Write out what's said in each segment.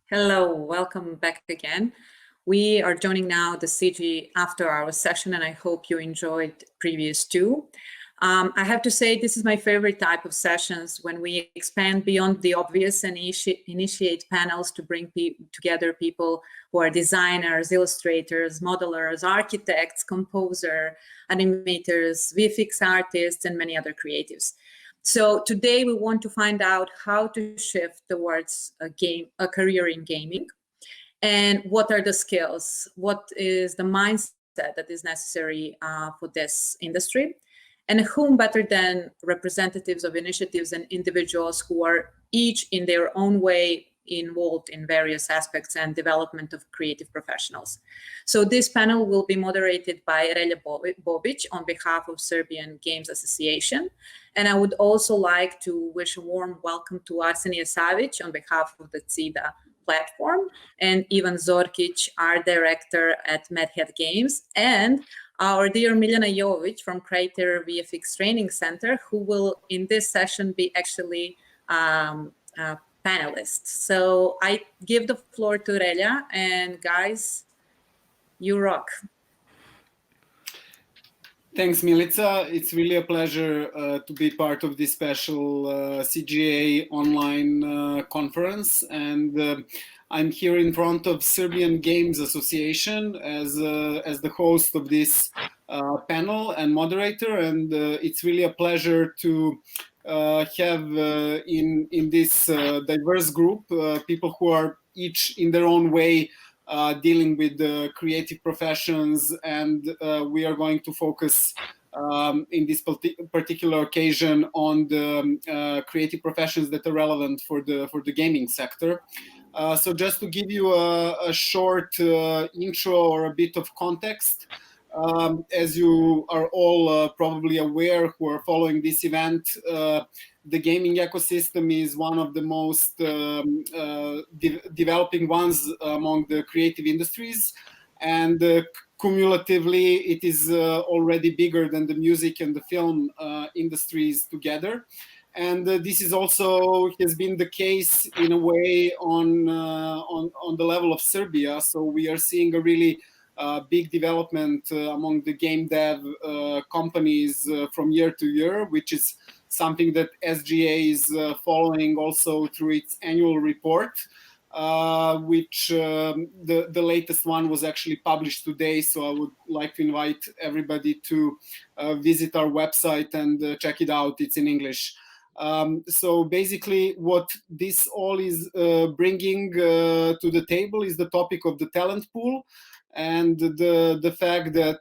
Hello, welcome back again. We are joining now the CG after our session, and I hope you enjoyed previous two. I have to say this is my favorite type of sessions when we expand beyond the obvious and initiate panels to bring together people who are designers, illustrators, modelers, architects, composer, animators, VFX artists, and many other creatives. So today we want to find out how to shift towards a career in gaming, and what are the skills, what is the mindset that is necessary for this industry, and whom better than representatives of initiatives and individuals who are each in their own way involved in various aspects and development of creative professionals. So this panel will be moderated by Relja Bobic on behalf of Serbian Games Association. And I would also like to wish a warm welcome to Arsenije Savic on behalf of the CIDA platform, and Ivan Zorkic, art director at Medhead Games, and our dear Miljana Jovic from Creator VFX Training Center, who will in this session be actually panelists. So I give the floor to Relja, and guys, you rock. Thanks, Milica. It's really a pleasure to be part of this special CGA online conference, and I'm here in front of Serbian Games Association as the host of this panel and moderator, and it's really a pleasure to have in this diverse group people who are each in their own way dealing with the creative professions, and we are going to focus in this particular occasion on the creative professions that are relevant for the gaming sector. So just to give you a short intro or a bit of context, as you are all probably aware who are following this event, the gaming ecosystem is one of the most developing ones among the creative industries, and cumulatively it is already bigger than the music and the film industries together. And this is also has been the case in a way on the level of Serbia. So we are seeing a really big development among the game dev companies from year to year, which is something that SGA is following also through its annual report, which the latest one was actually published today. So I would like to invite everybody to visit our website and check it out. It's in English. So basically what this all is bringing to the table is the topic of the talent pool, and the fact that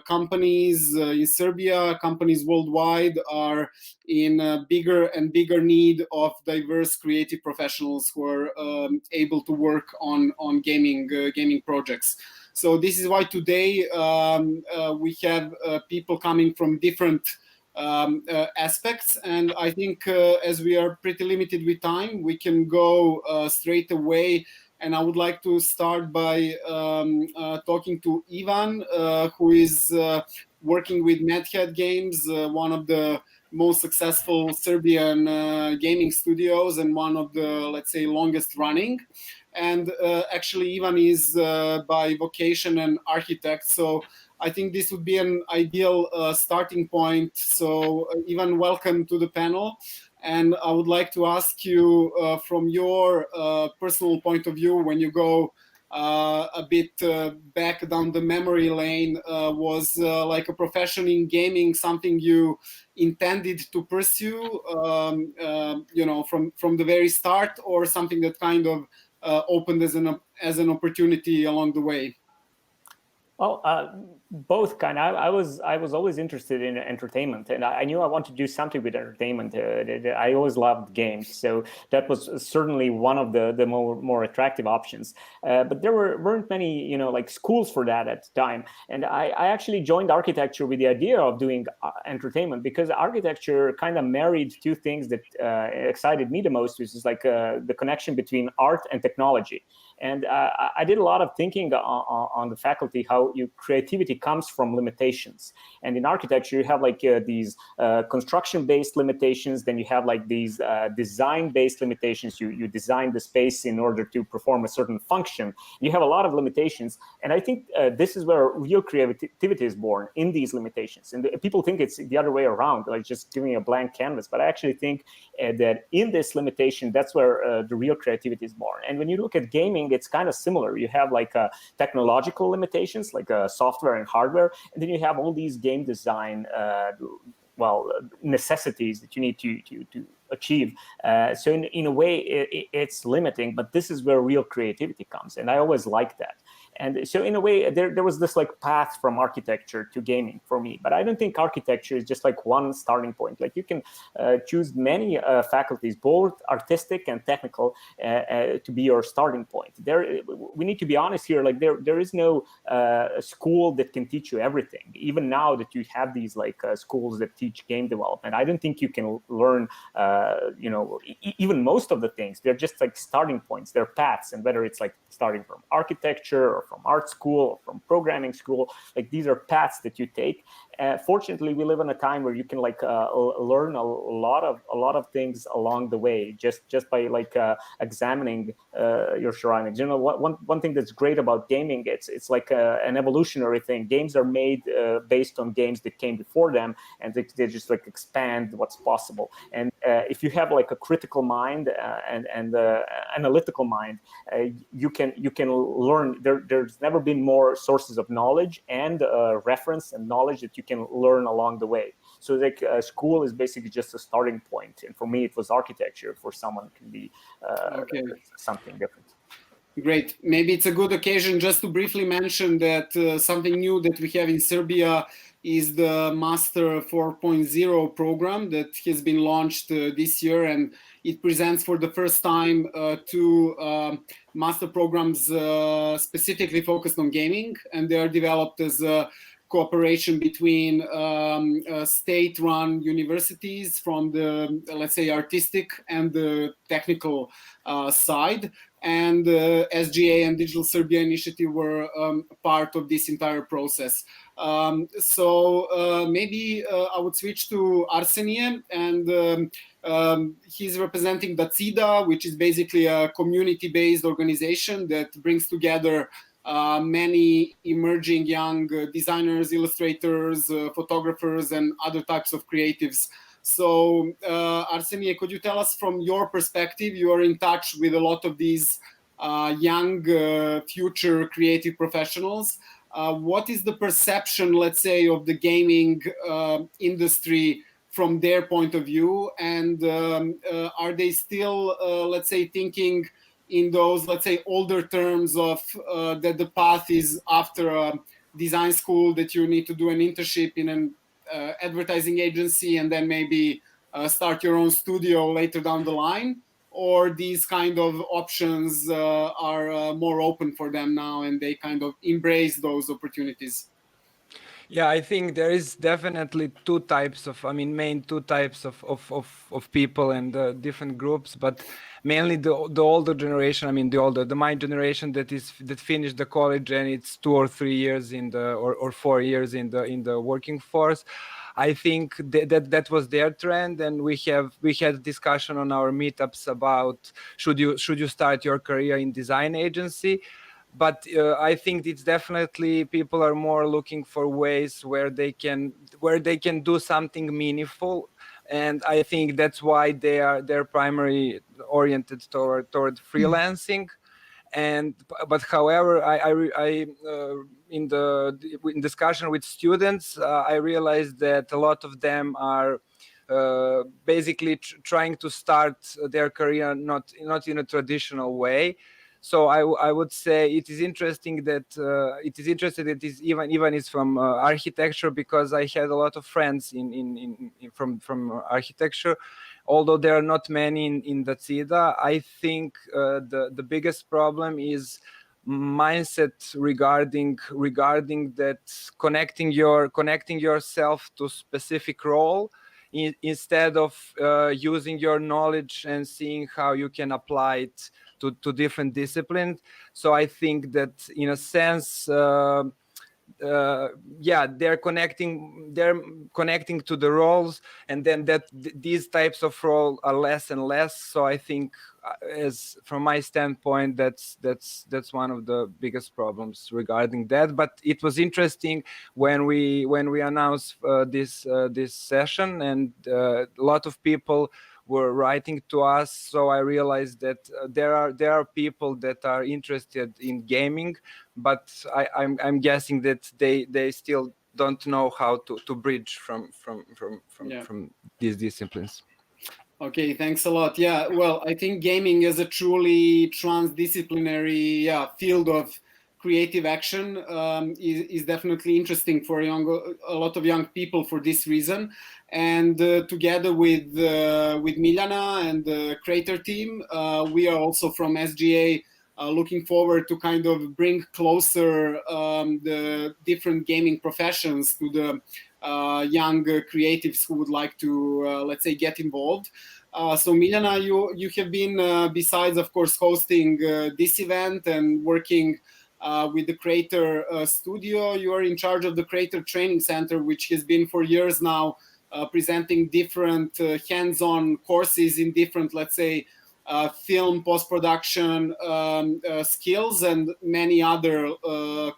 companies in Serbia, companies worldwide, are in a bigger and bigger need of diverse creative professionals who are able to work on gaming projects. So this is why today we have people coming from different aspects, and I think as we are pretty limited with time, we can go straight away. And I would like to start by talking to Ivan, who is working with Medhead Games, one of the most successful Serbian gaming studios and one of the, let's say, longest running. And actually, Ivan is by vocation an architect, so I think this would be an ideal starting point. So Ivan, welcome to the panel. And I would like to ask you from your personal point of view, when you go a bit back down the memory lane, was like a profession in gaming something you intended to pursue, you know, from the very start, or something that kind of opened as an opportunity along the way? Well, both kind. I was always interested in entertainment, and I knew I wanted to do something with entertainment. I always loved games, so that was certainly one of the more attractive options. But there weren't many, like schools for that at the time. And I actually joined architecture with the idea of doing entertainment, because architecture kind of married two things that excited me the most, which is like the connection between art and technology. And I did a lot of thinking on the faculty, how creativity comes from limitations. And in architecture, you have like these construction-based limitations, then you have like these design-based limitations. You design the space in order to perform a certain function. You have a lot of limitations. And I think this is where real creativity is born, in these limitations. And people think it's the other way around, like just giving a blank canvas. But I actually think that in this limitation, that's where the real creativity is born. And when you look at gaming, it's kind of similar. You have like technological limitations, like software and hardware, and then you have all these game design necessities that you need to achieve. So in a way, it's limiting, but this is where real creativity comes. And I always like that. And so in a way, there was this like path from architecture to gaming for me. But I don't think architecture is just like one starting point. Like you can choose many faculties, both artistic and technical, to be your starting point. We need to be honest here. Like there is no school that can teach you everything. Even now that you have these like schools that teach game development, I don't think you can learn even most of the things. They're just like starting points. They're paths, and whether it's like starting from architecture or from art school or from programming school, like these are paths that you take. Fortunately, we live in a time where you can like learn a lot of things along the way, just by like examining your surroundings. You know, one thing that's great about gaming, it's like an evolutionary thing. Games are made based on games that came before them, and they just like expand what's possible. And if you have like a critical mind and analytical mind, you can learn. There's never been more sources of knowledge and reference and knowledge that you can learn along the way. So like school is basically just a starting point. And for me, it was architecture. For someone, it can be something different. Great. Maybe it's a good occasion just to briefly mention that something new that we have in Serbia is the Master 4.0 program that has been launched this year, and it presents for the first time two master programs specifically focused on gaming, and they are developed as a cooperation between state-run universities from the, let's say, artistic and the technical side. And SGA and Digital Serbia Initiative were part of this entire process. So maybe I would switch to Arsenije, and he's representing DACIDA, which is basically a community-based organization that brings together many emerging young designers, illustrators, photographers, and other types of creatives. So, Arsenije, could you tell us from your perspective? You are in touch with a lot of these young future creative professionals. What is the perception, let's say, of the gaming industry from their point of view? And are they still, let's say, thinking in those, let's say, older terms of that the path is after a design school, that you need to do an internship in an advertising agency and then maybe start your own studio later down the line? Or these kind of options are more open for them now and they kind of embrace those opportunities? Yeah, I think there is definitely main two types of people and different groups, but mainly the older generation. My generation that finished the college and it's 2 or 3 years or 4 years in the working force. I think that was their trend, and we had discussion on our meetups about should you start your career in design agency. But I think it's definitely people are more looking for ways where they can do something meaningful, and I think that's why they're primarily oriented toward freelancing. But however, I in discussion with students, I realized that a lot of them are basically trying to start their career not in a traditional way. So I would say it is interesting that it is even is from architecture, because I had a lot of friends from architecture, although there are not many in DACIDA. I think the biggest problem is mindset regarding that connecting yourself to specific role instead of using your knowledge and seeing how you can apply it to different disciplines. So I think that in a sense, they're connecting to the roles, and then these types of role are less and less. So I think, as from my standpoint, that's one of the biggest problems regarding that. But it was interesting when we announced this session, and a lot of people were writing to us. So I realized that there are people that are interested in gaming, but I'm guessing that they still don't know how to bridge from these disciplines. Okay, thanks a lot. Yeah, well, I think gaming is a truly transdisciplinary field of creative action is definitely interesting for a lot of young people for this reason. And together with Miljana and the Creator team, we are also from SGA looking forward to kind of bring closer the different gaming professions to the young creatives who would like to, let's say, get involved. So Miljana, you have been, besides, of course, hosting this event and working with the Creator Studio, you are in charge of the Creator Training Center, which has been for years now presenting different hands-on courses in different, let's say, film post-production skills and many other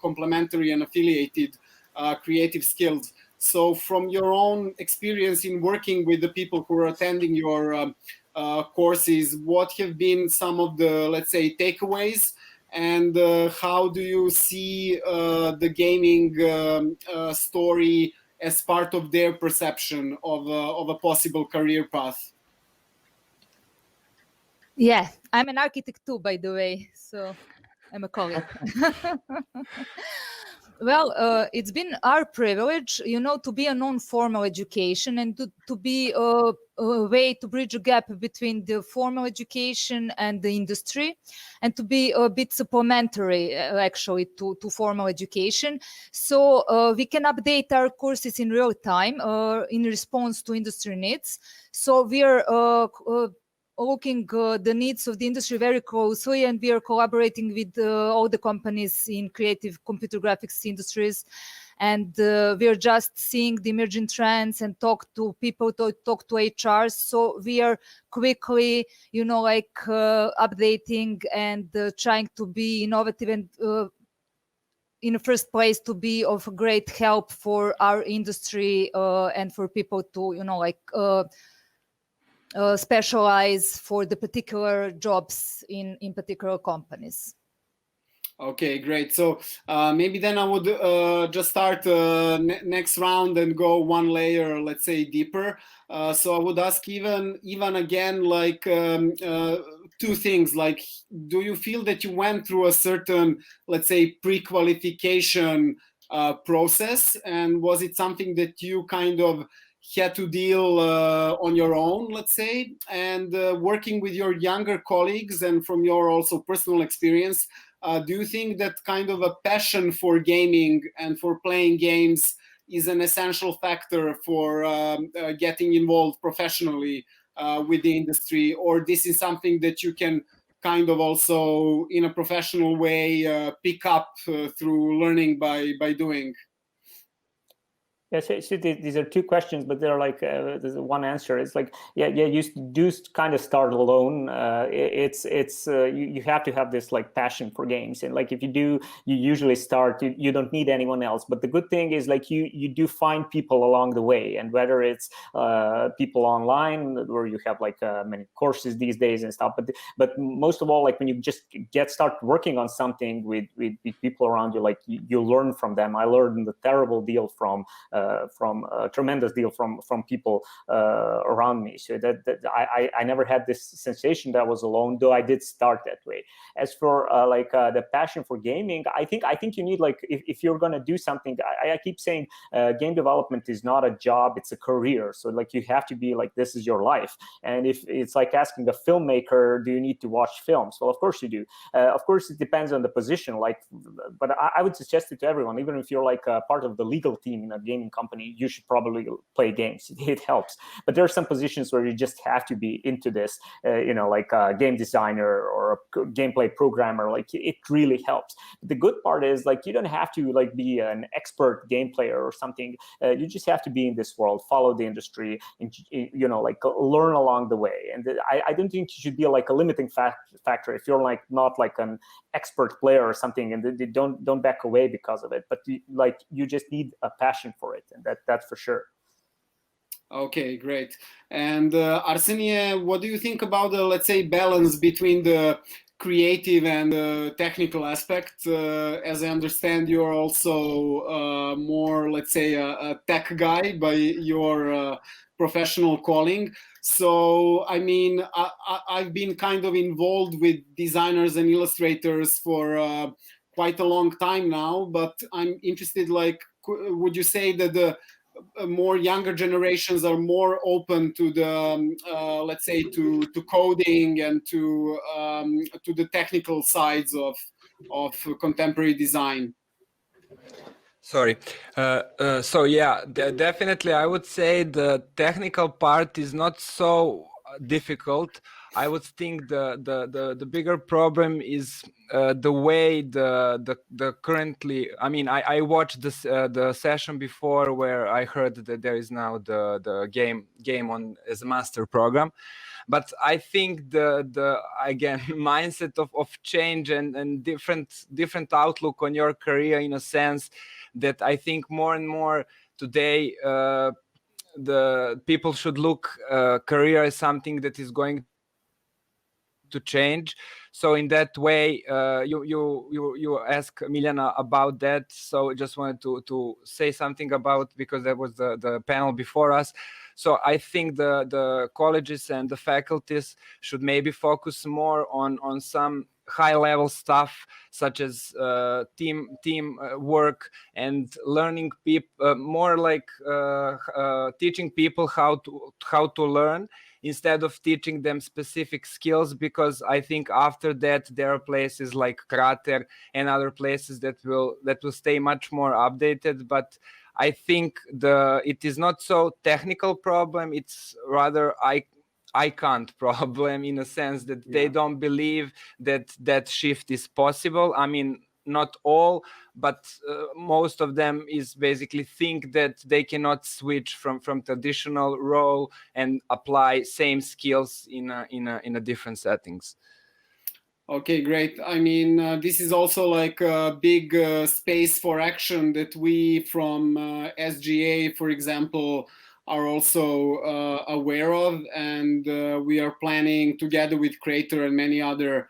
complementary and affiliated creative skills. So from your own experience in working with the people who are attending your courses, what have been some of the, let's say, takeaways, and how do you see the gaming story as part of their perception of a possible career path? Yeah, I'm an architect too, by the way, so I'm a colleague. Well, it's been our privilege, to be a non-formal education and to be a way to bridge a gap between the formal education and the industry, and to be a bit supplementary, actually, to formal education. So we can update our courses in real time in response to industry needs. So we are looking the needs of the industry very closely, and we are collaborating with all the companies in creative computer graphics industries, and we are just seeing the emerging trends and talk to people, talk to HRs. So we are quickly, updating and trying to be innovative and in the first place to be of great help for our industry and for people to, specialize for the particular jobs in particular companies. Okay, great. So maybe then I would just start next round and go one layer, let's say, deeper. So I would ask even again, like two things. Like, do you feel that you went through a certain, let's say, pre-qualification process, and was it something that you kind of had to deal on your own, let's say, and working with your younger colleagues and from your also personal experience, do you think that kind of a passion for gaming and for playing games is an essential factor for getting involved professionally with the industry, or this is something that you can kind of also in a professional way pick up through learning by doing? Yeah, so these are two questions, but they're like there's one answer. It's like, you do kind of start alone. You have to have this like passion for games, and like if you usually start. You don't need anyone else. But the good thing is like you do find people along the way, and whether it's people online where you have like many courses these days and stuff. But most of all, like when you just start working on something with people around you, like you learn from them. I learned a terrible deal from a tremendous deal from people around me. So that I never had this sensation that I was alone, though I did start that way. As for the passion for gaming, I think you need, like, if you're going to do something, I keep saying game development is not a job, it's a career. So like you have to be like, this is your life. And if it's like asking a filmmaker, do you need to watch films? Well, of course you do. Of course, it depends on the position. But I would suggest it to everyone, even if you're like part of the legal team in a gaming company, you should probably play games. It helps. But there are some positions where you just have to be into this, like a game designer or a gameplay programmer. Like it really helps. The good part is like you don't have to like be an expert game player or something. You just have to be in this world, follow the industry, and like learn along the way. And I don't think you should be like a limiting factor if you're like not like an expert player or something, and they don't back away because of it. But you just need a passion for it, and that's for sure. Okay, great. And Arsenie, what do you think about the, let's say, balance between the creative and technical aspect? As I understand, you're also more, let's say, a tech guy by your professional calling. So, I mean, I've been kind of involved with designers and illustrators for quite a long time now, but I'm interested, like, would you say that the more younger generations are more open to the let's say to coding and to the technical sides of contemporary design? Sorry. So yeah, definitely I would say the technical part is not so difficult. I would think the bigger problem is the way the currently. I mean, I watched this the session before where I heard that there is now the game on as a master program, but I think the again mindset of change and different outlook on your career, in a sense that I think more and more today the people should look career as something that is going to change. So in that way, you ask Miljana about that. So I just wanted to say something about, because that was the panel before us. So I think the colleges and the faculties should maybe focus more on some high level stuff, such as team work and learning people, more like teaching people how to learn, instead of teaching them specific skills, because I think after that there are places like Krater and other places that will stay much more updated. But I think it is not so technical problem, it's rather I can't problem, in a sense that they don't believe that shift is possible. I mean, not all, but most of them is basically think that they cannot switch from traditional role and apply same skills in a different settings. Okay, great. I mean, this is also like a big space for action that we from SGA, for example, are also aware of, and we are planning together with Creator and many other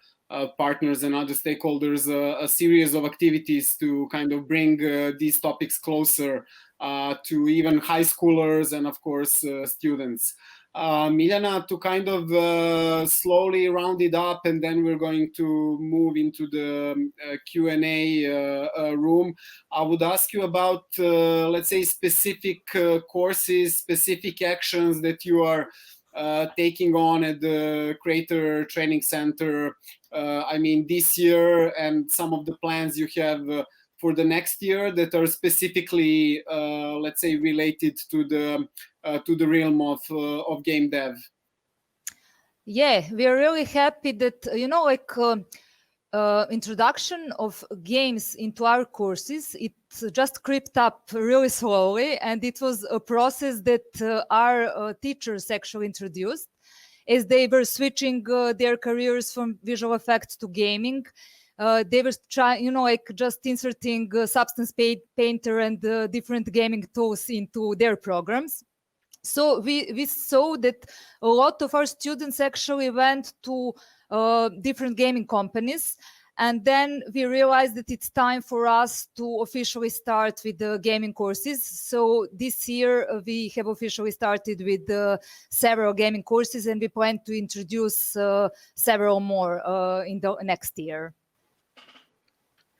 partners and other stakeholders a series of activities to kind of bring these topics closer to even high schoolers and of course students. Miljana, to kind of slowly round it up, and then we're going to move into the Q&A room. I would ask you about, let's say, specific courses, specific actions that you are taking on at the Creator Training Center. I mean, this year, and some of the plans you have for the next year that are specifically, let's say, related to the realm of game dev. Yeah, we are really happy that introduction of games into our courses, it just crept up really slowly, and it was a process that our teachers actually introduced as they were switching their careers from visual effects to gaming. They were trying, just inserting Substance Painter and different gaming tools into their programs. So we saw that a lot of our students actually went to different gaming companies. And then we realized that it's time for us to officially start with the gaming courses. So this year we have officially started with several gaming courses, and we plan to introduce several more in the next year.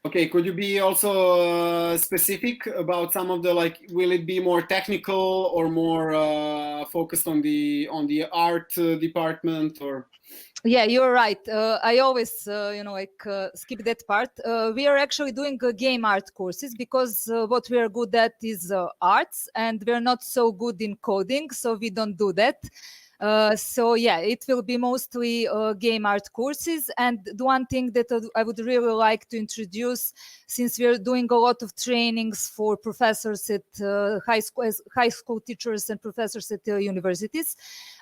Okay, could you be also specific about some of the, like, will it be more technical or more focused on the art department, or? Yeah, you're right. I always, skip that part. We are actually doing game art courses because what we are good at is arts, and we're not so good in coding, so we don't do that. So yeah, it will be mostly game art courses. And the one thing that I would really like to introduce, since we're doing a lot of trainings for professors at high school teachers and professors at universities,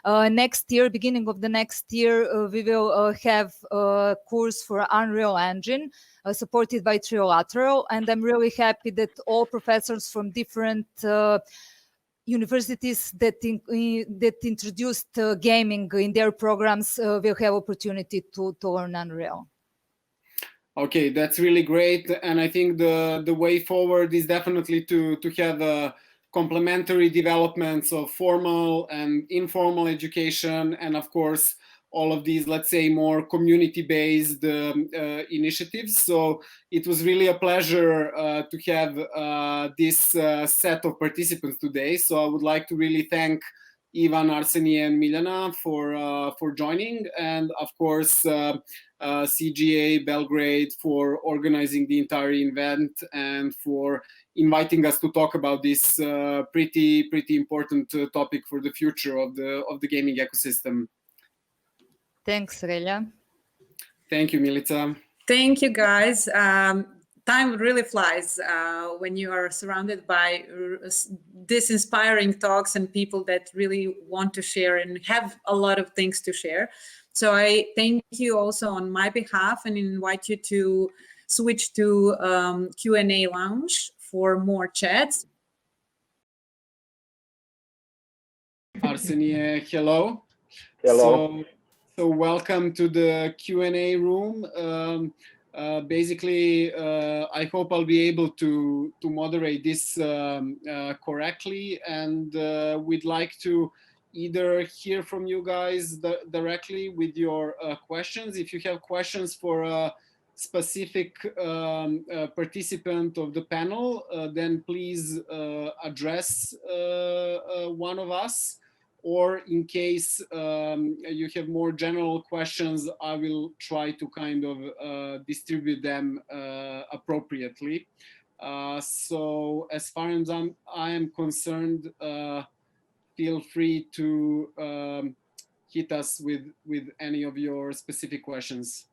next year, beginning of the next year, we will have a course for Unreal Engine supported by Trilateral. And I'm really happy that all professors from different universities that introduced gaming in their programs will have opportunity to learn Unreal. Okay, that's really great, and I think the way forward is definitely to have complementary developments of formal and informal education, and of course all of these, let's say, more community-based initiatives. So it was really a pleasure to have this set of participants today. So I would like to really thank Ivan, Arseniy, and Miljana for joining, and of course CGA Belgrade for organizing the entire event and for inviting us to talk about this pretty important topic for the future of the gaming ecosystem. Thanks, Relja. Thank you, Milica. Thank you, guys. Time really flies when you are surrounded by these inspiring talks and people that really want to share and have a lot of things to share. So I thank you also on my behalf and invite you to switch to Q&A lounge for more chats. Arseniy, hello. Hello. So welcome to the Q&A room. Basically, I hope I'll be able to moderate this correctly, and we'd like to either hear from you guys directly with your questions. If you have questions for a specific participant of the panel, then please address one of us. Or in case you have more general questions, I will try to kind of distribute them appropriately. So as far as I am concerned, feel free to hit us with any of your specific questions.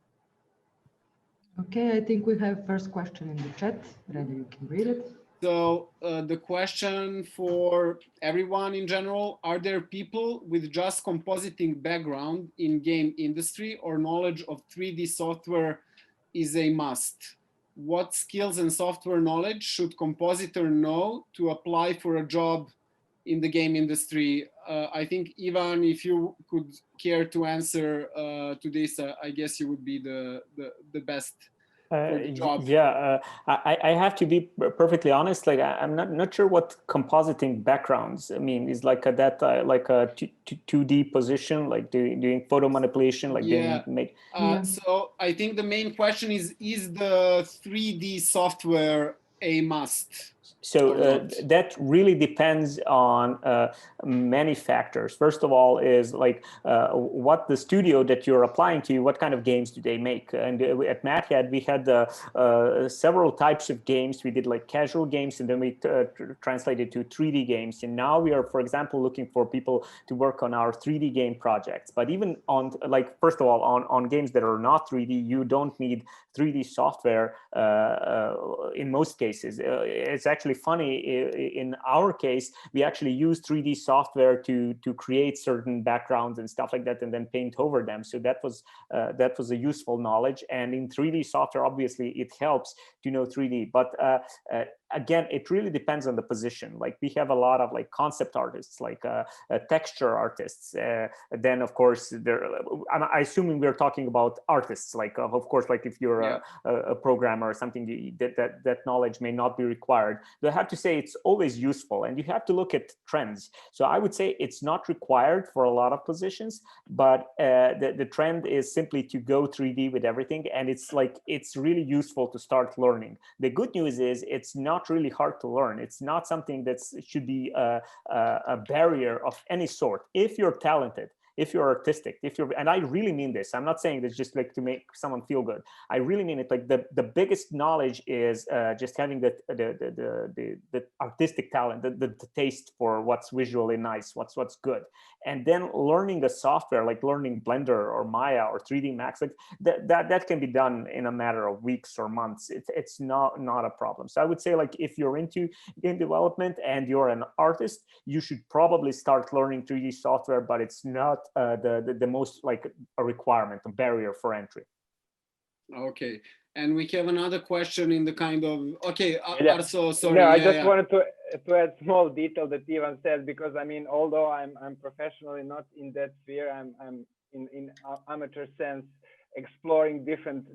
Okay, I think we have first question in the chat. Ready, you can read it. So the question for everyone in general: are there people with just compositing background in game industry, or knowledge of 3D software is a must? What skills and software knowledge should compositor know to apply for a job in the game industry? I think, Ivan, if you could care to answer to this, I guess you would be the best. Yeah, I have to be perfectly honest. Like, I'm not sure what compositing backgrounds mean. Is like that like a 2D position, like doing photo manipulation, like yeah. make. So I think the main question is the 3D software a must? So that really depends on many factors. First of all, is like what the studio that you're applying to, what kind of games do they make? And at MatHead, we had several types of games. We did like casual games, and then we translated to 3D games. And now we are, for example, looking for people to work on our 3D game projects. But even on, like, first of all, on games that are not 3D, you don't need 3D software in most cases. It's actually funny, in our case, we actually use 3D software to create certain backgrounds and stuff like that, and then paint over them. So that was a useful knowledge. And in 3D software, obviously, it helps to know 3D. But again, it really depends on the position. Like, we have a lot of like concept artists, like texture artists. Then, of course, I'm assuming we're talking about artists. Like, of course, like if you're a programmer or something, that knowledge may not be required. though I have to say it's always useful, and you have to look at trends. So I would say it's not required for a lot of positions, but the trend is simply to go 3D with everything, and it's really useful to start learning. The good news is it's not really hard to learn. It's not something that should be a barrier of any sort. If you're talented, if you're artistic, and I really mean this, I'm not saying this just like to make someone feel good. I really mean it. Like the biggest knowledge is just having the artistic talent, the taste for what's visually nice, what's good, and then learning a software like learning Blender or Maya or 3D Max, like that can be done in a matter of weeks or months. It's not a problem. So I would say, like, if you're into game development and you're an artist, you should probably start learning 3D software, but it's not the most like a requirement, a barrier for entry. Okay, and we have another question in the kind of, okay, Yeah. Arso, sorry. No, I just wanted to add small detail that Ivan said, because I mean, although I'm professionally not in that sphere, I'm in amateur sense exploring different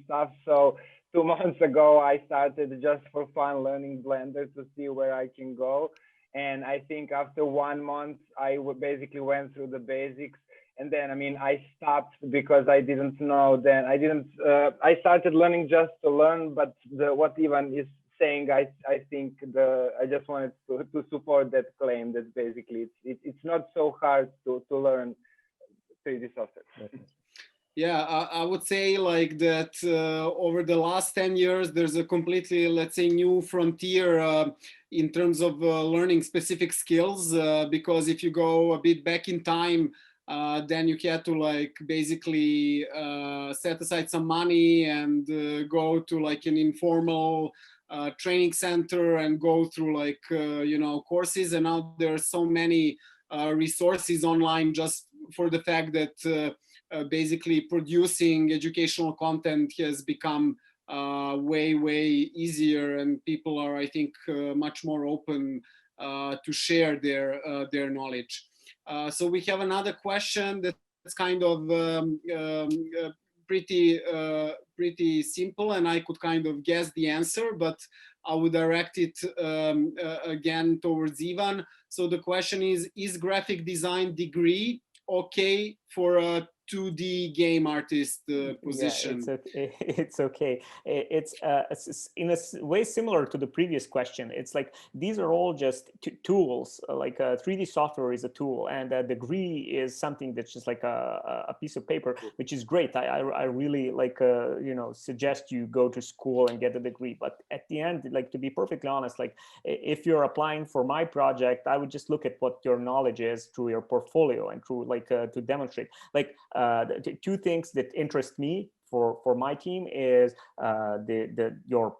stuff. So 2 months ago, I started just for fun learning Blender to see where I can go. And I think after 1 month, I basically went through the basics. And then, I mean, I stopped because I didn't know then. I started learning just to learn, but what Ivan is saying, I think I just wanted to support that claim that basically it's not so hard to learn 3D software. Yeah, I would say like that over the last 10 years, there's a completely, let's say, new frontier in terms of learning specific skills, because if you go a bit back in time, then you had to like basically set aside some money and go to like an informal training center and go through like, courses. And now there are so many resources online just for the fact that basically producing educational content has become way easier, and people are, I think, much more open to share their knowledge. So we have another question that's kind of pretty simple, and I could kind of guess the answer, but I would direct it again towards Ivan. So the question is graphic design degree okay for a 2D game artist position? Yeah, it's okay. It's in a way similar to the previous question. It's like these are all just tools. Like 3D software is a tool, and a degree is something that's just like a piece of paper, which is great. I really like suggest you go to school and get a degree. But at the end, like, to be perfectly honest, like if you're applying for my project, I would just look at what your knowledge is through your portfolio and through like to demonstrate. Like the two things that interest me for my team is your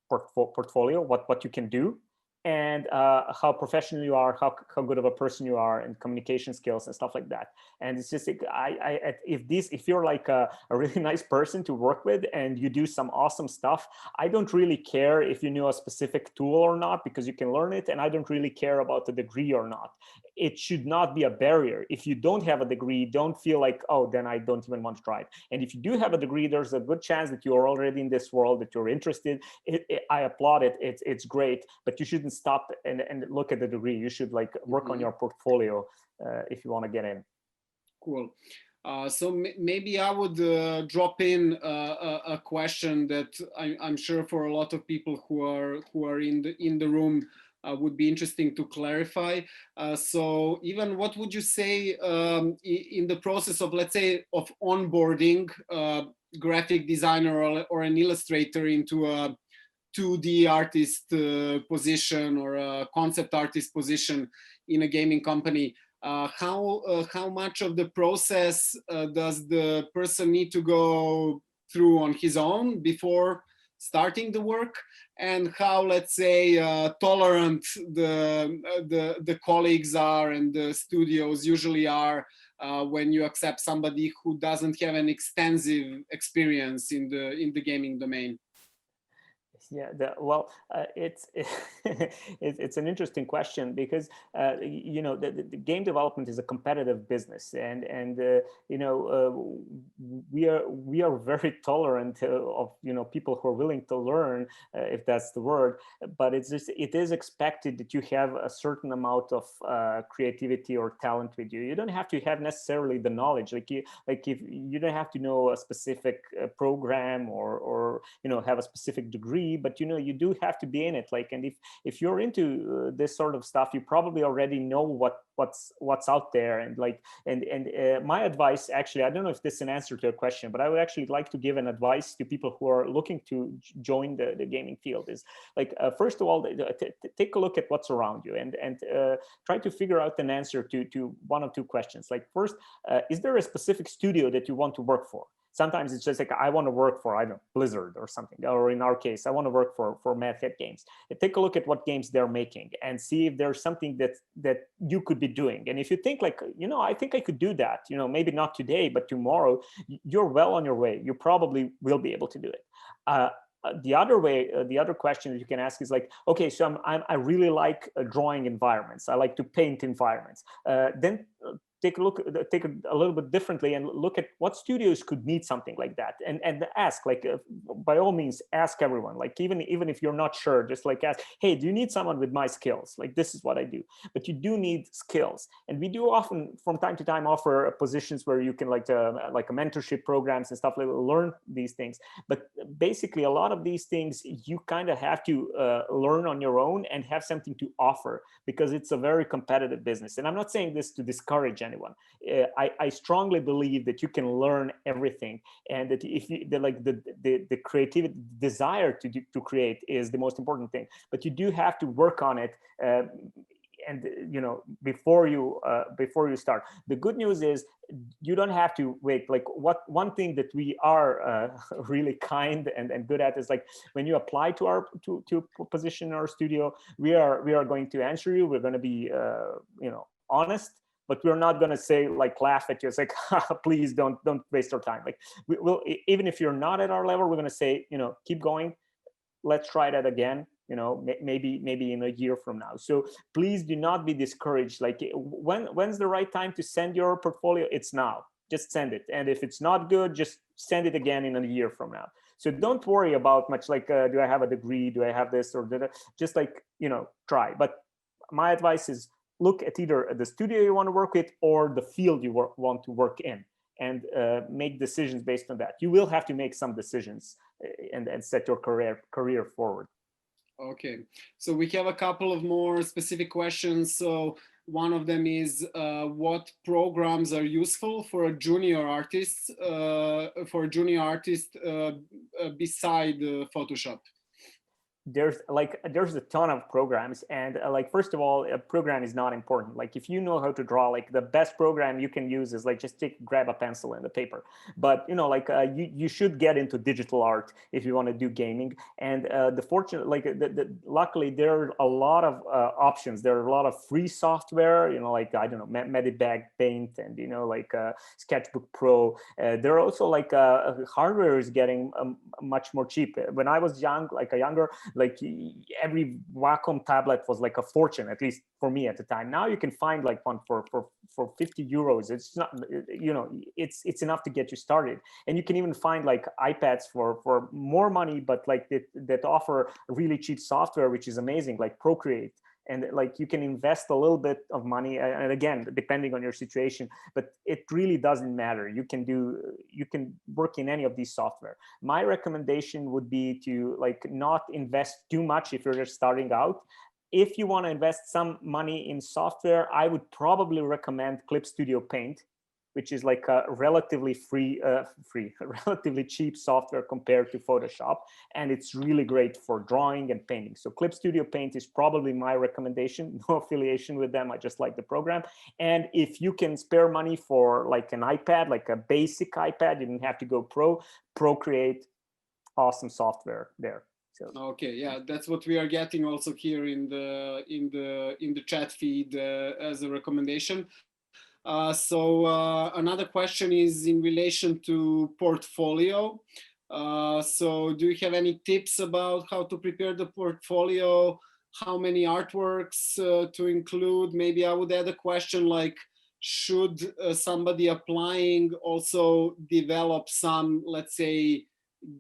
portfolio, what you can do, and how professional you are, how good of a person you are, and communication skills and stuff like that. And it's just like, if you're like a really nice person to work with and you do some awesome stuff, I don't really care if you know a specific tool or not, because you can learn it, and I don't really care about the degree or not. It should not be a barrier. If you don't have a degree, don't feel like, oh, then I don't even want to try it. And if you do have a degree, there's a good chance that you're already in this world, that you're interested. I applaud it. It's great, but you shouldn't stop and look at the degree. You should like work on your portfolio if you want to get in. Cool. So maybe I would drop in a question that I'm sure for a lot of people who are in the room would be interesting to clarify. So Ivan, what would you say in the process of, let's say, of onboarding graphic designer or an illustrator into a 2D artist position or a concept artist position in a gaming company? How much of the process does the person need to go through on his own before starting the work, and how, let's say, tolerant the colleagues are and the studios usually are when you accept somebody who doesn't have an extensive experience in the gaming domain? Yeah, well, it's an interesting question because you know the game development is a competitive business, and you know we are very tolerant of people who are willing to learn, if that's the word. But it is expected that you have a certain amount of creativity or talent with you. You don't have to have necessarily the knowledge, if you don't have to know a specific program or have a specific degree, but you do have to be in it. And if you're into this sort of stuff, you probably already know what's out there. And my advice, actually, I don't know if this is an answer to your question, but I would actually like to give an advice to people who are looking to join the gaming field is first of all, take a look at what's around you and try to figure out an answer to one of two questions. First, is there a specific studio that you want to work for? Sometimes it's just I want to work for, I don't know, Blizzard or something. Or in our case, I want to work for Mad Hat Games. And take a look at what games they're making and see if there's something that you could be doing. And if you think I think I could do that, maybe not today, but tomorrow, you're well on your way. You probably will be able to do it. The other question that you can ask is okay, so I really like drawing environments. I like to paint environments. Then take it a little bit differently and look at what studios could need something like that, and ask, by all means, ask everyone. Even if you're not sure, just ask, hey, do you need someone with my skills? This is what I do. But you do need skills, and we do often from time to time offer positions where you can like a mentorship programs and stuff, learn these things. But basically, a lot of these things you kind of have to learn on your own and have something to offer, because it's a very competitive business. And I'm not saying this to discourage anyone. I strongly believe that you can learn everything, and that if you the creativity, desire to create is the most important thing. But you do have to work on it. And before you start. The good news is you don't have to wait. One thing that we are really kind and good at is when you apply to our to position in our studio, we are going to answer you. We're going to be honest, but we're not going to say laugh at you. It's please don't waste our time. We'll, even if you're not at our level, we're going to say keep going. Let's try that again. Maybe in a year from now. So please do not be discouraged. When's the right time to send your portfolio? It's now. Just send it. And if it's not good, just send it again in a year from now. So don't worry about much do I have a degree? Do I have this or that? Just try. But my advice is look at either the studio you want to work with or the field you want to work in, and make decisions based on that. You will have to make some decisions and set your career forward. Okay, so we have a couple of more specific questions. So one of them is what programs are useful for a junior artist beside Photoshop? There's a ton of programs, and first of all, a program is not important. If you know how to draw, the best program you can use is just grab a pencil and a paper. But you should get into digital art if you want to do gaming. And luckily there are a lot of options. There are a lot of free software, I don't know, Medibag Paint and Sketchbook Pro. There are also hardware is getting much more cheap. When I was younger, every Wacom tablet was a fortune, at least for me at the time. Now you can find one for 50 euros. It's not, it's enough to get you started. And you can even find iPads for more money, but that offer really cheap software, which is amazing, like Procreate. And you can invest a little bit of money, and again, depending on your situation, but it really doesn't matter. You can work in any of these software. My recommendation would be to not invest too much if you're just starting out. If you want to invest some money in software, I would probably recommend Clip Studio Paint, which is a relatively relatively cheap software compared to Photoshop. And it's really great for drawing and painting. So Clip Studio Paint is probably my recommendation. No affiliation with them. I just like the program. And if you can spare money for an iPad, a basic iPad, you don't have to go pro, Procreate, awesome software there. So. Okay, yeah, that's what we are getting also here in the chat feed as a recommendation. So another question is in relation to portfolio. So do you have any tips about how to prepare the portfolio? How many artworks to include? Maybe I would add a question like, should somebody applying also develop some, let's say,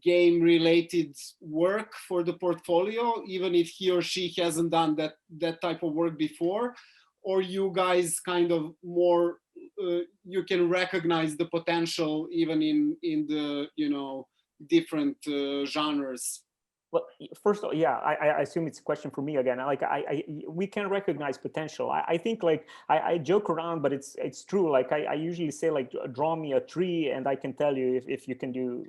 game related work for the portfolio, even if he or she hasn't done that type of work before? Or you guys kind of more, you can recognize the potential even in the, you know, different genres? Well, first of all, yeah, I assume it's a question for me again. Like, we can recognize potential. I think, like, I joke around, but it's true. Like, I usually say, like, draw me a tree, and I can tell you if you can do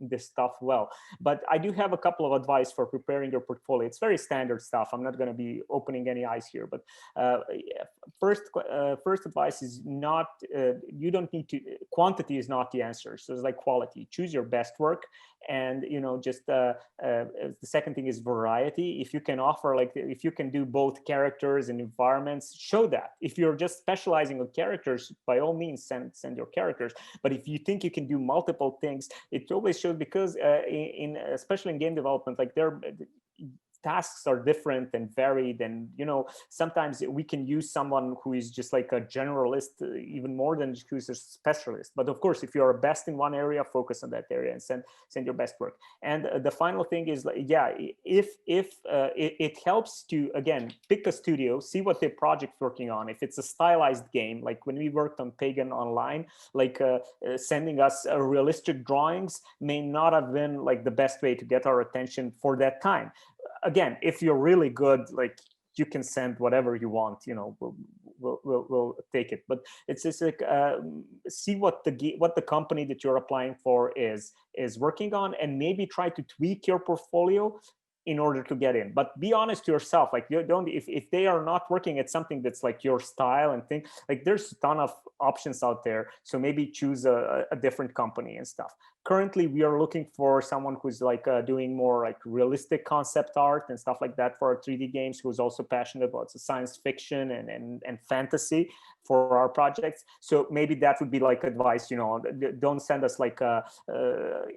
this stuff well. But I do have a couple of advice for preparing your portfolio. It's very standard stuff. I'm not going to be opening any eyes here. But first advice is not, you don't need to, quantity is not the answer. So it's like quality. Choose your best work. And, you know, just the second thing is variety. If you can offer, like, if you can do both characters and environments, show that. If you're just specializing on characters, by all means, send your characters. But if you think you can do multiple things, it always shows, because especially in game development, like, tasks are different and varied, and, you know, sometimes we can use someone who is just like a generalist even more than who's a specialist. But of course, if you're best in one area, focus on that area and send your best work. And the final thing is, like, yeah, if it helps to, again, pick a studio, see what their project's working on. If it's a stylized game, like when we worked on Pagan Online, like sending us realistic drawings may not have been like the best way to get our attention for that time. Again, if you're really good, like, you can send whatever you want, you know, we'll take it. But it's just like, see what the company that you're applying for is working on, and maybe try to tweak your portfolio in order to get in. But be honest to yourself. Like, you don't, if they are not working at something that's like your style and thing, like, there's a ton of options out there. So maybe choose a different company and stuff. Currently, we are looking for someone who's like doing more like realistic concept art and stuff like that for our 3D games, who's also passionate about science fiction and fantasy for our projects. So maybe that would be like advice, you know, don't send us like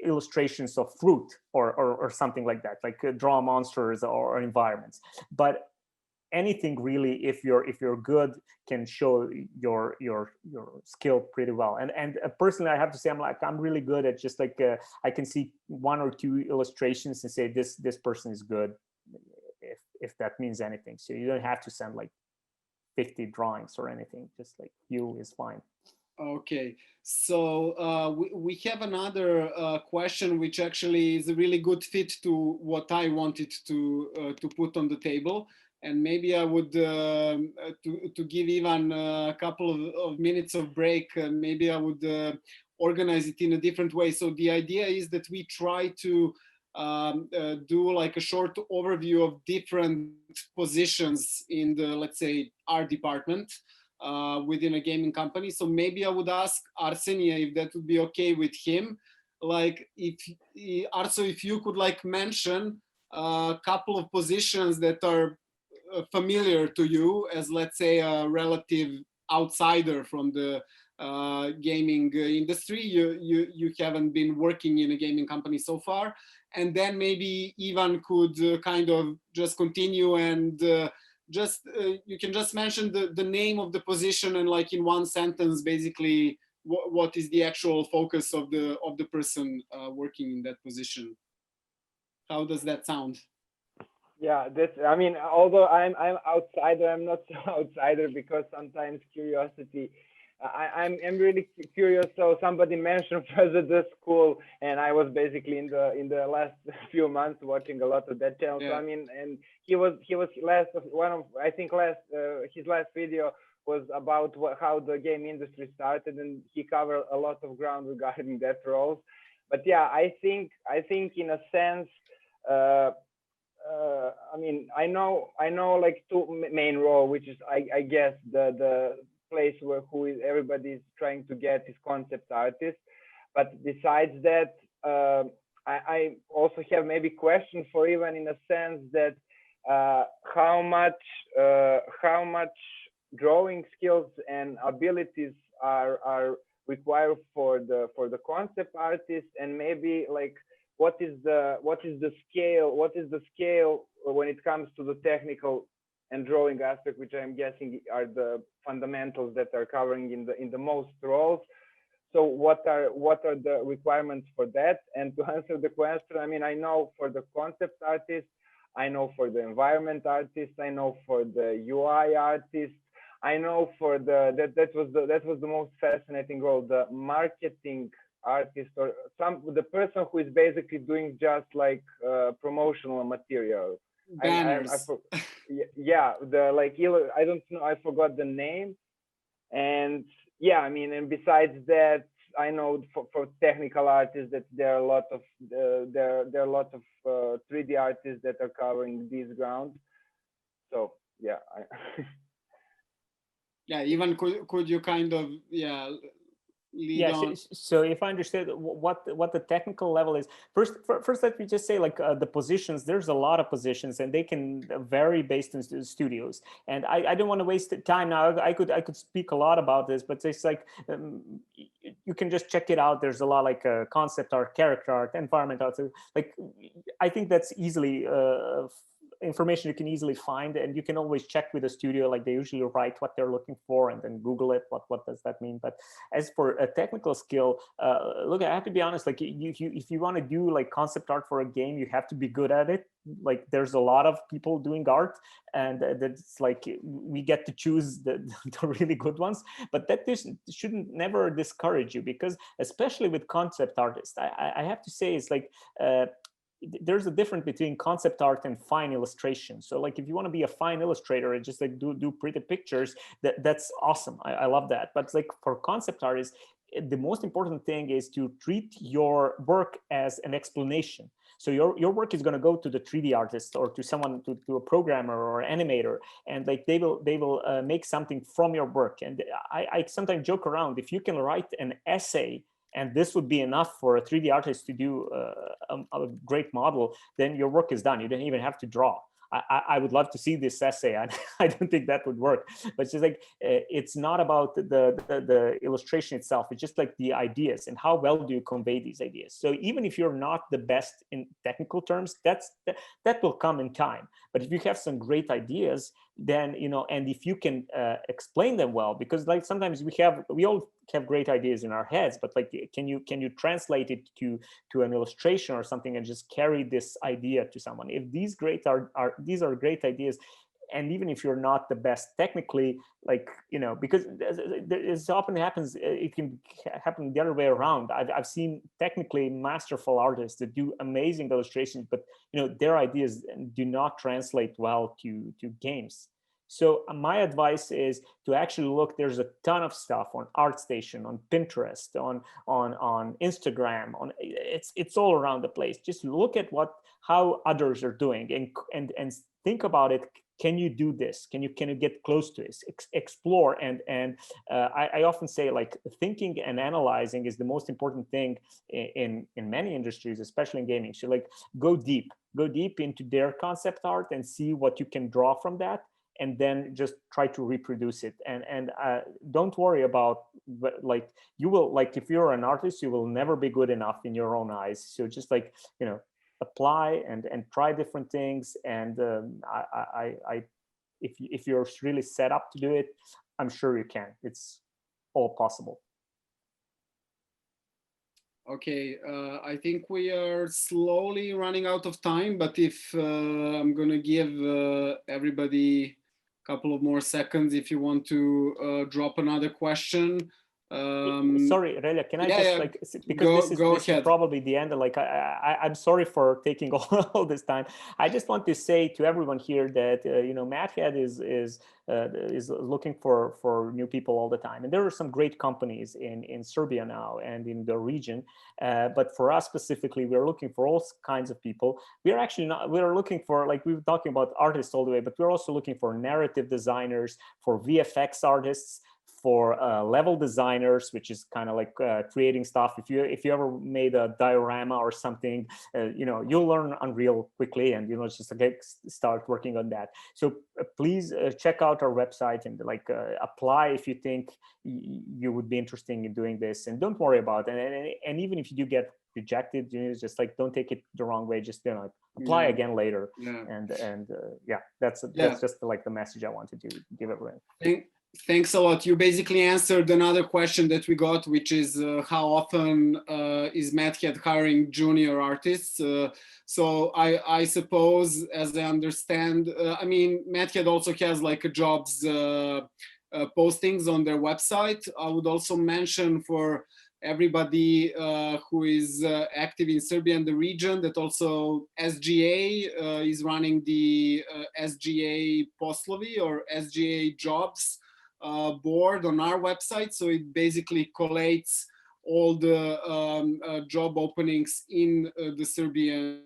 illustrations of fruit or something like that, like draw monsters or environments. But anything really, if you're good, can show your skill pretty well. And personally, I have to say, I'm really good at just like I can see one or two illustrations and say this person is good, if that means anything. So you don't have to send like 50 drawings or anything. Just like you is fine. Okay, so we have another question, which actually is a really good fit to what I wanted to put on the table. And maybe I would, to give Ivan a couple of minutes of break, maybe I would organize it in a different way. So the idea is that we try to do like a short overview of different positions in the, let's say, art department within a gaming company. So maybe I would ask Arsenia if that would be okay with him. Like, if Arso, if you could like mention a couple of positions that are familiar to you as, let's say, a relative outsider from the gaming industry. You haven't been working in a gaming company so far, and then maybe Ivan could kind of just continue and you can just mention the name of the position and like in one sentence basically what is the actual focus of the person working in that position. How does that sound? Yeah, that's, I mean, although I'm outsider, I'm not so outsider, because sometimes curiosity, I'm really curious. So somebody mentioned President School, and I was basically in the last few months watching a lot of that channel. Yeah. So I mean, and he was his last video was about how the game industry started, and he covered a lot of ground regarding that roles. But yeah, I think in a sense, I mean, I know like two main roles, which is I guess the place where everybody's trying to get is concept artist. But besides that, I also have maybe question for Ivan, in a sense that how much drawing skills and abilities are require for the concept artist, and maybe like what is the scale when it comes to the technical and drawing aspect, which I'm guessing are the fundamentals that are covering in the most roles. So what are the requirements for that? And to answer the question, I mean, I know for the concept artist, I know for the environment artist, I know for the UI artist, I know for that was the most fascinating role, the marketing artist, or the person who is basically doing just like promotional material. Banners. Yeah, the like, I don't know, I forgot the name. And yeah, I mean, and besides that, I know for technical artists that there are a lot of 3D artists that are covering these grounds. So yeah. Yeah, even could you kind of lead on? So if I understand what the technical level is, first let me just say, like, the positions, there's a lot of positions and they can vary based on the studios, and I don't want to waste time now. I could speak a lot about this, but it's like, you can just check it out. There's a lot, like, concept art, character art, environment art. So, like, I think that's easily information you can easily find, and you can always check with the studio. Like, they usually write what they're looking for and then Google it, what does that mean. But as for a technical skill, look, I have to be honest, like, if you want to do like concept art for a game, you have to be good at it. Like, there's a lot of people doing art, and that's like, we get to choose the really good ones, but that shouldn't never discourage you, because especially with concept artists, I have to say, it's like, there's a difference between concept art and fine illustration. So like, if you want to be a fine illustrator and just like do pretty pictures, that's awesome. I love that. But like, for concept artists, the most important thing is to treat your work as an explanation. So your work is going to go to the 3D artist or to someone, to a programmer or animator, and like, they will make something from your work. And I sometimes joke around, if you can write an essay and this would be enough for a 3D artist to do a great model, then your work is done. You don't even have to draw. I would love to see this essay. I don't think that would work, but it's just like, it's not about the illustration itself. It's just like the ideas and how well do you convey these ideas. So even if you're not the best in technical terms, that will come in time. But if you have some great ideas, then, and if you can explain them well, because like, sometimes we all have great ideas in our heads, but like, can you translate it to an illustration or something and just carry this idea to someone? If these these are great ideas, and even if you're not the best technically, like, because it often happens, it can happen the other way around. I've seen technically masterful artists that do amazing illustrations, but their ideas do not translate well to games. So my advice is to actually look. There's a ton of stuff on ArtStation, on Pinterest, on Instagram, it's all around the place. Just look at how others are doing, and think about it. Can you do this? Can you get close to this? Explore, and I often say, like, thinking and analyzing is the most important thing in many industries, especially in gaming. So like, go deep into their concept art and see what you can draw from that, and then just try to reproduce it. And don't worry about, like, you will, like, if you're an artist, you will never be good enough in your own eyes. So just like, apply and try different things. And if you're really set up to do it, I'm sure you can. It's all possible. Okay, I think we are slowly running out of time, but if I'm gonna give everybody a couple of more seconds if you want to drop another question. Sorry, Relja, can I because this is probably the end. Like, I'm sorry for taking all this time. I just want to say to everyone here that MadHead is looking for new people all the time, and there are some great companies in Serbia now and in the region. But for us specifically, we're looking for all kinds of people. We're actually not. We're looking for, like, we were talking about artists all the way, but we're also looking for narrative designers, for VFX artists, for level designers, which is kind of like creating stuff. If you ever made a diorama or something, you'll learn Unreal quickly, and just start working on that. So please check out our website and apply if you think you would be interested in doing this, and don't worry about it. And even if you do get rejected, just don't take it the wrong way. Just apply again later. And that's just the message I wanted to give everyone. Thanks a lot. You basically answered another question that we got, which is how often is Mad Hat hiring junior artists? So I suppose, as I understand, Mad Hat also has like a jobs postings on their website. I would also mention for everybody who is active in Serbia and the region that also SGA is running the SGA Poslovi or SGA jobs board on our website. So it basically collates all the job openings in the Serbian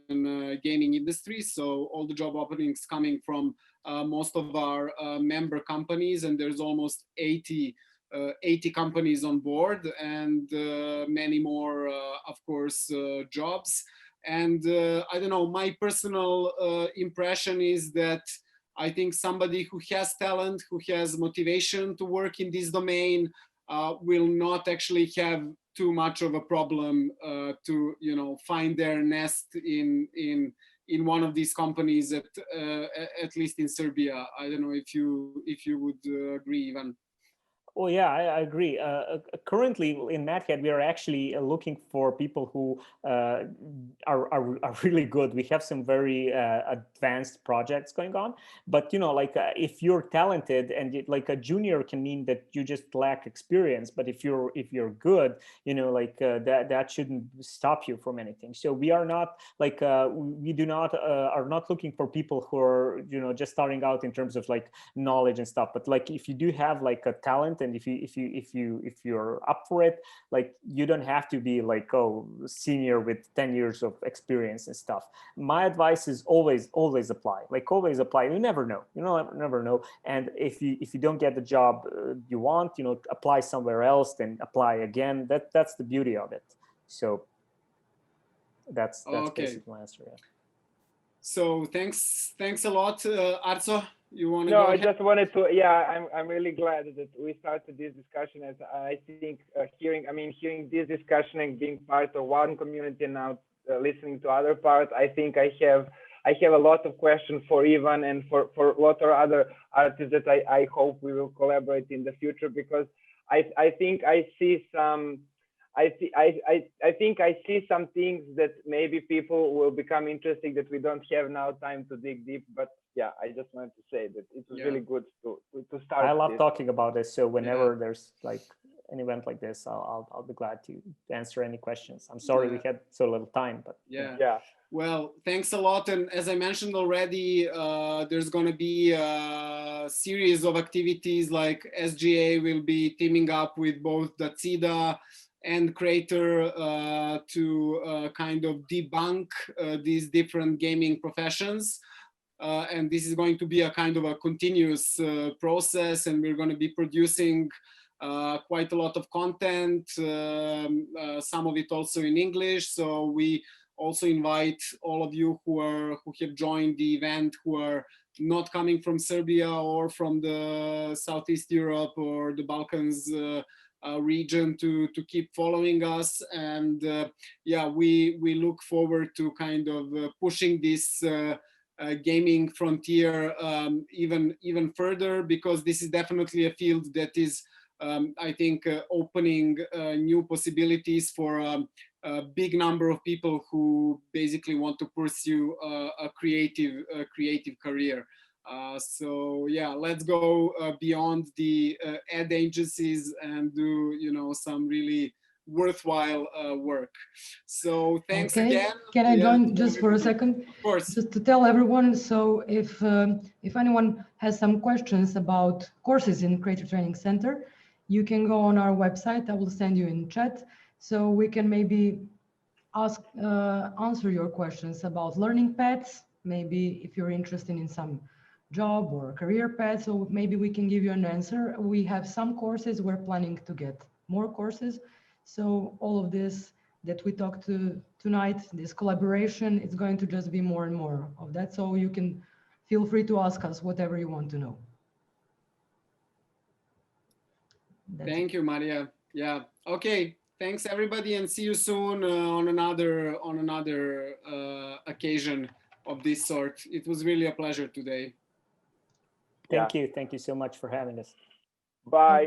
gaming industry. So all the job openings coming from most of our member companies, and there's almost 80 companies on board, and many more, of course, jobs. And I don't know, my personal impression is that I think somebody who has talent, who has motivation to work in this domain will not actually have too much of a problem to find their nest in one of these companies at least in Serbia. I don't know if you would agree, Ivan. Oh yeah, I agree. Currently in Mad Hat, we are actually looking for people who are really good. We have some very advanced projects going on, but if you're talented, and a junior can mean that you just lack experience, but if you're good, that shouldn't stop you from anything. So we are not are not looking for people who are just starting out in terms of knowledge and stuff, but if you do have a talent, and if you're up for it, you don't have to be senior with 10 years of experience and stuff. My advice is always apply. Always apply. You never know. Never know. And if you don't get the job you want, apply somewhere else, then apply again. That's the beauty of it. So that's basically my answer. Yeah. So thanks a lot, Arzo. You want to go ahead? I just wanted to. Yeah, I'm really glad that we started this discussion. As I think hearing this discussion and being part of one community and now listening to other parts, I think I have a lot of questions for Ivan and for a lot of other artists that I hope we will collaborate in the future, because I think I see some. I think I see some things that maybe people will become interested that we don't have now time to dig deep. But yeah, I just wanted to say that it was really good to start. I love talking about this. So whenever there's an event like this, I'll be glad to answer any questions. I'm sorry we had so little time, but yeah. Well, thanks a lot. And as I mentioned already, there's going to be a series of activities. Like SGA will be teaming up with both Dacida and Creator to kind of debunk these different gaming professions. And this is going to be a kind of a continuous process, and we're going to be producing quite a lot of content, some of it also in English. So we also invite all of you who have joined the event, who are not coming from Serbia or from the Southeast Europe or the Balkans region, to keep following us. And we look forward to kind of pushing this gaming frontier even further, because this is definitely a field that is I think opening new possibilities for a big number of people who basically want to pursue a creative career. So yeah, let's go beyond the ad agencies and do some really worthwhile work. So thanks again. Can I join just for a second? Of course. Just to tell everyone, so if anyone has some questions about courses in Creative Training Center, you can go on our website. I will send you in chat, so we can maybe answer your questions about learning paths. Maybe if you're interested in some job or career path. So maybe we can give you an answer. We have some courses, we're planning to get more courses. So all of this that we talked to tonight, this collaboration, it's going to just be more and more of that. So you can feel free to ask us whatever you want to know. Thank you, Maria. Yeah. Okay. Thanks, everybody, and see you soon on another occasion of this sort. It was really a pleasure today. Thank you. Thank you so much for having us. Bye.